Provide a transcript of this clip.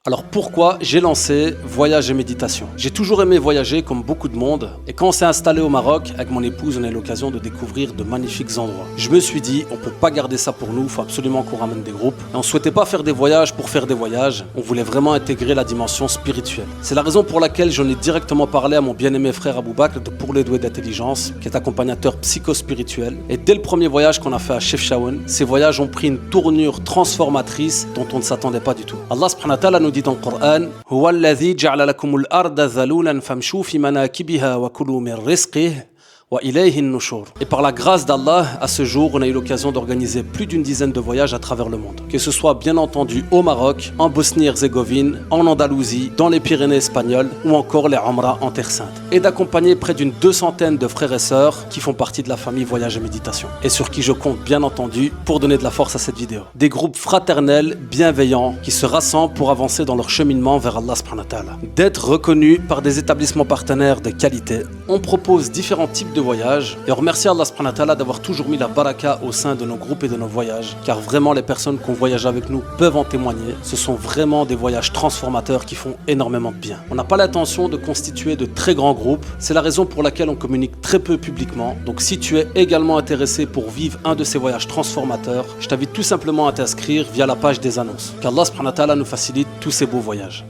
Alors pourquoi j'ai lancé Voyage et Méditation? J'ai toujours aimé voyager comme beaucoup de monde et quand on s'est installé au Maroc, avec mon épouse, on a eu l'occasion de découvrir de magnifiques endroits. Je me suis dit, on peut pas garder ça pour nous, il faut absolument qu'on ramène des groupes. Et on souhaitait pas faire des voyages pour faire des voyages, on voulait vraiment intégrer la dimension spirituelle. C'est la raison pour laquelle j'en ai directement parlé à mon bien-aimé frère Abou Bakr de Pour les doués d'intelligence, qui est accompagnateur psychospirituel. Et dès le premier voyage qu'on a fait à Chefchaouen, ces voyages ont pris une tournure transformatrice dont on ne s'attendait pas du tout. Allah subhanahu wa ta'ala nous dit dans le Coran Huwa alladhi ja'ala lakumul arda dhalulan famshu fi manakibiha wa kulu min rizqihi wa ilayhi an-nushur. Et par la grâce d'Allah, à ce jour, on a eu l'occasion d'organiser plus d'une dizaine de voyages à travers le monde. Que ce soit bien entendu au Maroc, en Bosnie-Herzégovine, en Andalousie, dans les Pyrénées espagnoles ou encore les Umrah en Terre Sainte. Et d'accompagner près d'une 200aine de frères et sœurs qui font partie de la famille Voyage et Méditation. Et sur qui je compte bien entendu pour donner de la force à cette vidéo. Des groupes fraternels, bienveillants, qui se rassemblent pour avancer dans leur cheminement vers Allah subhanahu wa ta'ala. D'être reconnus par des établissements partenaires de qualité, on propose différents types de voyages et on remercie Allah subhanahu wa ta'ala d'avoir toujours mis la baraka au sein de nos groupes et de nos voyages, car vraiment les personnes qui ont voyagé avec nous peuvent en témoigner. Ce sont vraiment des voyages transformateurs qui font énormément de bien. On n'a pas l'intention de constituer de très grands groupes, c'est la raison pour laquelle on communique très peu publiquement. Donc si tu es également intéressé pour vivre un de ces voyages transformateurs, je t'invite tout simplement à t'inscrire via la page des annonces. Qu'Allah subhanahu wa ta'ala nous facilite tous ces beaux voyages.